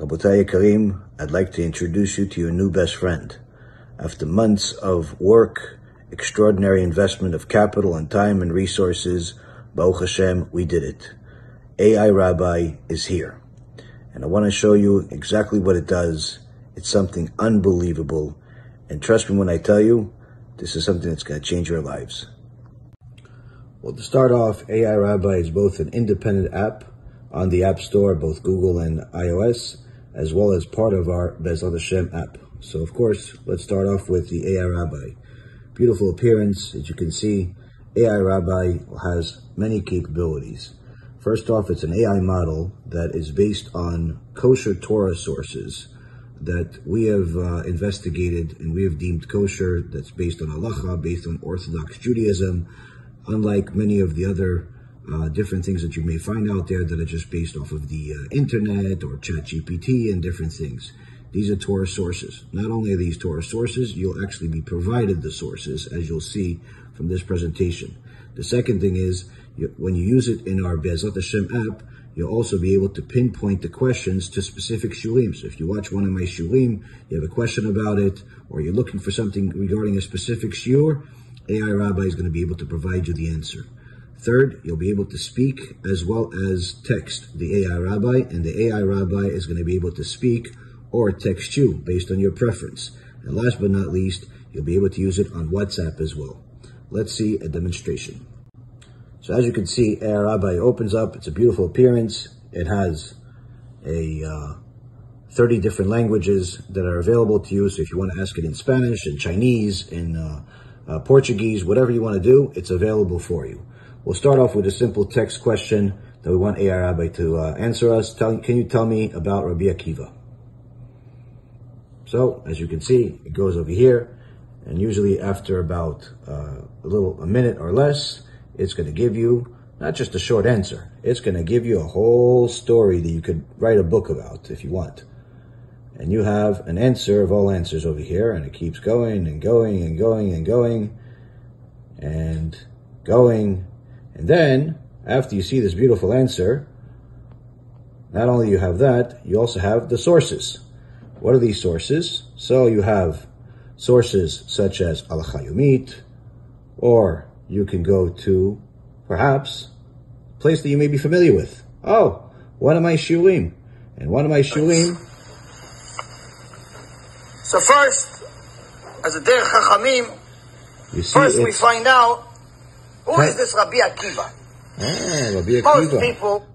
Rabotai Karim, I'd like to introduce you to your new best friend. After months of work, extraordinary investment of capital and time and resources, Baruch Hashem, we did it. AI Rabbi is here. And I want to show you exactly what it does. It's something unbelievable. And trust me when I tell you, this is something that's going to change your lives. Well, to start off, AI Rabbi is both an independent app on the App Store, both Google and iOS, as well as part of our Bezrat app. So, of course, let's start off with the AI Rabbi. Beautiful appearance, as you can see. AI Rabbi has many capabilities. First off, it's an AI model that is based on kosher Torah sources that we have investigated and we have deemed kosher, that's based on halacha, based on Orthodox Judaism, unlike many of the other different things that you may find out there that are just based off of the internet or ChatGPT and different things. These are Torah sources. Not only are these Torah sources, you'll actually be provided the sources, as you'll see from this presentation. The second thing is, when you use it in our بعזרת app, you'll also be able to pinpoint the questions to specific shulim. So if you watch one of my shulim, you have a question about it, or you're looking for something regarding a specific shiur, AI Rabbi is going to be able to provide you the answer. Third, you'll be able to speak as well as text the AI Rabbi, and the AI Rabbi is going to be able to speak or text you based on your preference. And last but not least, you'll be able to use it on WhatsApp as well. Let's see a demonstration. So as you can see, AI Rabbi opens up. It's a beautiful appearance. It has 30 different languages that are available to you. So if you want to ask it in Spanish, in Chinese, in Portuguese, whatever you want to do, it's available for you. We'll start off with a simple text question that we want AI Rabbi to answer us. Can you tell me about Rabbi Akiva? So, as you can see, it goes over here, and usually after about a minute or less, it's going to give you not just a short answer. It's going to give you a whole story that you could write a book about if you want. And you have an answer of all answers over here, and it keeps going and going and going and going and going. And then, after you see this beautiful answer, not only you have that, you also have the sources. What are these sources? So you have sources such as Halakha Yomit, or you can go to, perhaps, a place that you may be familiar with. Oh, one of my shulim. And one of my shulim. So first, as a derech chachamim, first we find out, who is this Rabbi Akiva? Rabbi Akiva. Most people.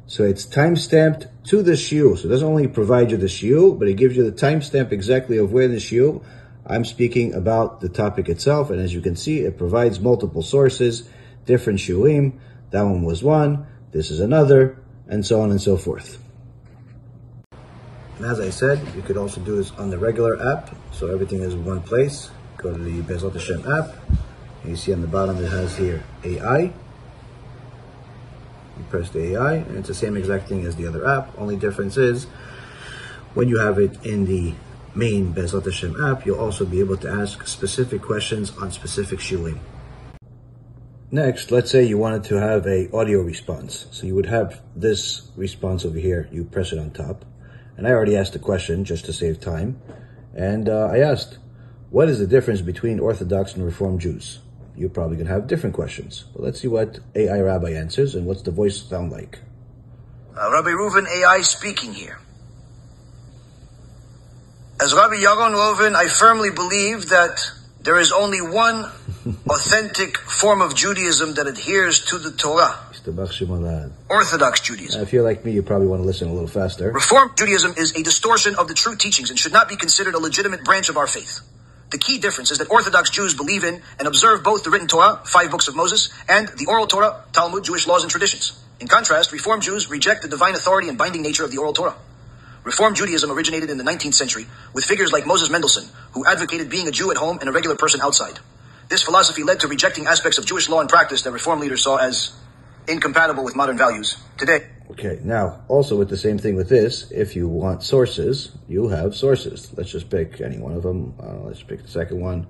So it's time-stamped to the shiur. So it doesn't only provide you the shiur, but it gives you the timestamp exactly of where the shiur. I'm speaking about the topic itself, and as you can see, it provides multiple sources, different shurim. That one was one, this is another, and so on and so forth. And as I said, you could also do this on the regular app, so everything is in one place. Go to the Bezrat app, and you see on the bottom it has here AI. You press the AI, and it's the same exact thing as the other app. Only difference is, when you have it in the main Bezrat app, you'll also be able to ask specific questions on specific shulim. Next, let's say you wanted to have a audio response. So you would have this response over here. You press it on top. And I already asked a question just to save time. And I asked, what is the difference between Orthodox and Reformed Jews? You're probably going to have different questions. But let's see what AI Rabbi answers and what's the voice sound like. Rabbi Reuven, AI speaking here. As Rabbi Yaron Reuven, I firmly believe that there is only one authentic form of Judaism that adheres to the Torah. Orthodox Judaism. If you're like me, you probably want to listen a little faster. Reformed Judaism is a distortion of the true teachings and should not be considered a legitimate branch of our faith. The key difference is that Orthodox Jews believe in and observe both the written Torah, 5 books of Moses, and the oral Torah, Talmud, Jewish laws and traditions. In contrast, Reformed Jews reject the divine authority and binding nature of the oral Torah. Reformed Judaism originated in the 19th century with figures like Moses Mendelssohn, who advocated being a Jew at home and a regular person outside. This philosophy led to rejecting aspects of Jewish law and practice that Reform leaders saw as incompatible with modern values. Today. Okay, now, also with the same thing with this, if you want sources, you have sources. Let's just pick any one of them. Let's pick the second one.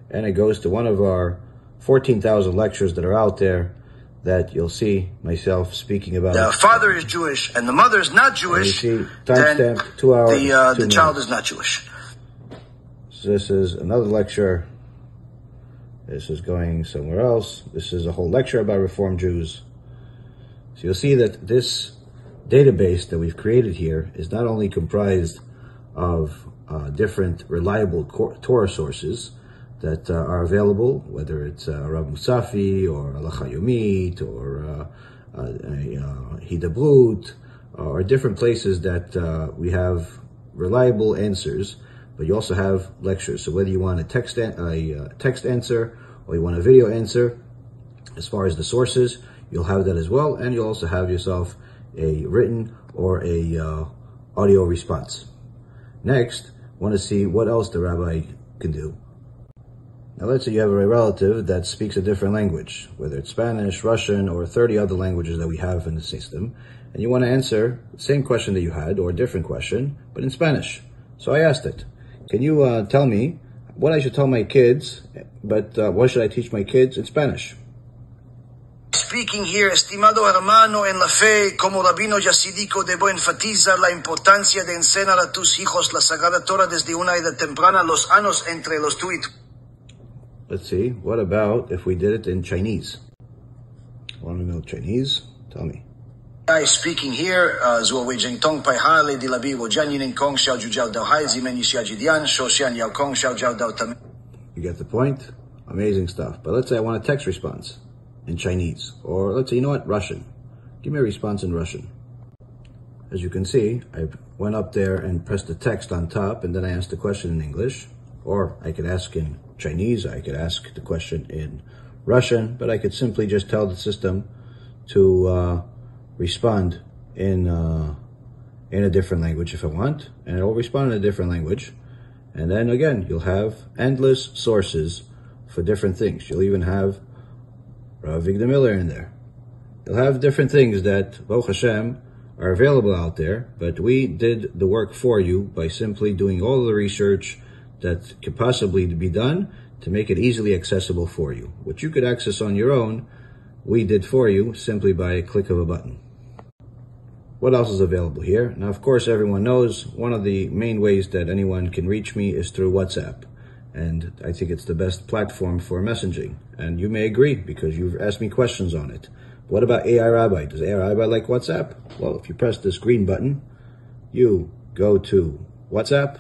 And it goes to one of our 14,000 lectures that are out there that you'll see myself speaking about. The father is Jewish and the mother is not Jewish, then the child is not Jewish. So this is another lecture. This is going somewhere else. This is a whole lecture about Reformed Jews. So you'll see that this database that we've created here is not only comprised of different reliable Torah sources that are available, whether it's Rav Musafi or Halakha Yomit or Hidabrut, or different places that we have reliable answers, but you also have lectures. So whether you want a text answer or you want a video answer, as far as the sources, you'll have that as well, and you'll also have yourself a written or a audio response. Next, want to see what else the rabbi can do. Now let's say you have a relative that speaks a different language, whether it's Spanish, Russian, or 30 other languages that we have in the system, and you want to answer the same question that you had, or a different question, but in Spanish. So I asked it, can you tell me what I should tell my kids, but what should I teach my kids in Spanish? Speaking here, estimado hermano en la fe, como rabino yasidico, debo enfatizar la importancia de enseñar a tus hijos la sagrada Torah desde una edad temprana, los años entre los tu y tu. Let's see, what about if we did it in Chinese? Want to know Chinese? Tell me. Speaking here, zuo wei jing tong pai ha le di la bi wo jian yin kong xiao ju jiao dao hai zi men yi xia ji dian shou xian yao kong xiao jiao dao tam. You get the point? Amazing stuff. But let's say I want a text response in Chinese, or let's say, you know what, Russian. Give me a response in Russian. As you can see, I went up there and pressed the text on top, and then I asked the question in English, or I could ask in Chinese, I could ask the question in Russian, but I could simply just tell the system to respond in a different language if I want, and it will respond in a different language. And then again, you'll have endless sources for different things. You'll even have Rav Vigda Miller in there. You'll have different things that, Baruch Hashem, are available out there, but we did the work for you by simply doing all the research that could possibly be done to make it easily accessible for you. What you could access on your own, we did for you simply by a click of a button. What else is available here? Now, of course, everyone knows one of the main ways that anyone can reach me is through WhatsApp. And I think it's the best platform for messaging. And you may agree because you've asked me questions on it. But what about AI Rabbi? Does AI Rabbi like WhatsApp? Well, if you press this green button, you go to WhatsApp.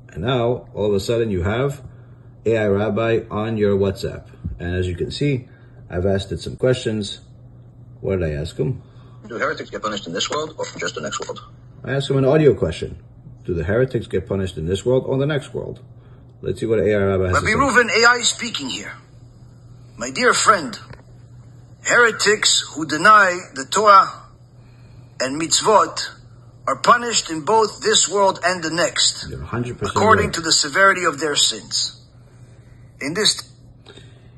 And now, all of a sudden, you have AI Rabbi on your WhatsApp. And as you can see, I've asked it some questions. What did I ask him? Do heretics get punished in this world or just the next world? I asked him an audio question. Do the heretics get punished in this world or the next world? Let's see what AI Rabbi has to say. Rabbi Reuven, AI speaking here. My dear friend, heretics who deny the Torah and mitzvot are punished in both this world and the next, 100% according right to the severity of their sins. In this...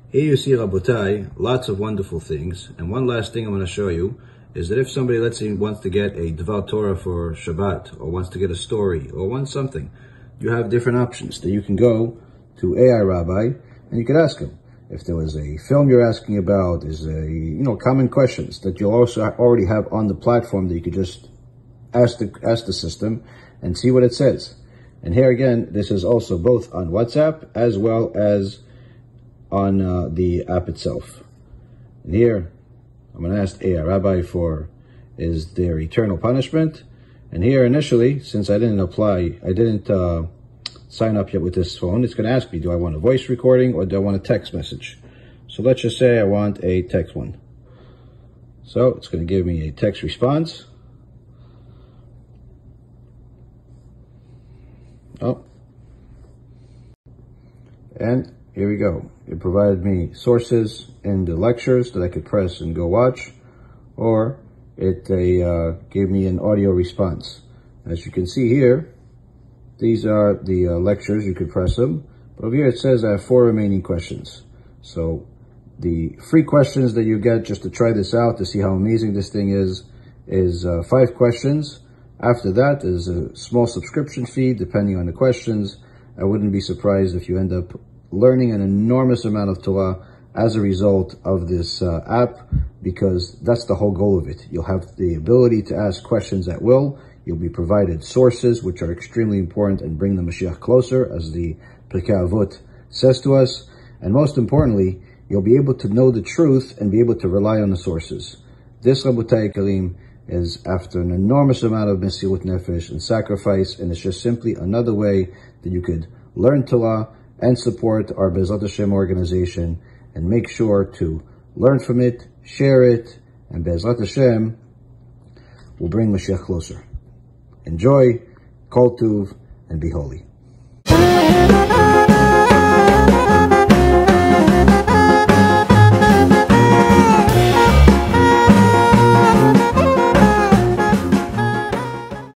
Here you see, Rabotai, lots of wonderful things. And one last thing I'm going to show you is that if somebody, let's say, wants to get a Devar Torah for Shabbat, or wants to get a story, or wants something, you have different options that you can go to AI Rabbi, and you can ask him. If there was a film you're asking about, is common questions that you'll also already have on the platform that you could just ask the system and see what it says. And here again, this is also both on WhatsApp as well as on the app itself. And here, I'm going to ask AI Rabbi for, is there eternal punishment? And here initially, since I didn't sign up yet with this phone, it's going to ask me, do I want a voice recording or do I want a text message? So let's just say I want a text one. So it's going to give me a text response. And here we go. It provided me sources in the lectures that I could press and go watch, or it gave me an audio response. As you can see here, these are the lectures. You could press them. But over here it says I have 4 remaining questions. So the free questions that you get just to try this out, to see how amazing this thing is 5 questions. After that is a small subscription fee depending on the questions. I wouldn't be surprised if you end up learning an enormous amount of Torah as a result of this app, because that's the whole goal of it. You'll have the ability to ask questions at will. You'll be provided sources, which are extremely important and bring the Mashiach closer, as the Pirkei Avot says to us. And most importantly, you'll be able to know the truth and be able to rely on the sources. This, Rabotai Karim, is after an enormous amount of Mesirut Nefesh and sacrifice, and it's just simply another way that you could learn Torah and support our Bezrat Hashem organization, and make sure to learn from it, share it, and Bezrat Hashem will bring Mashiach closer. Enjoy, Kol Tuv, and be holy.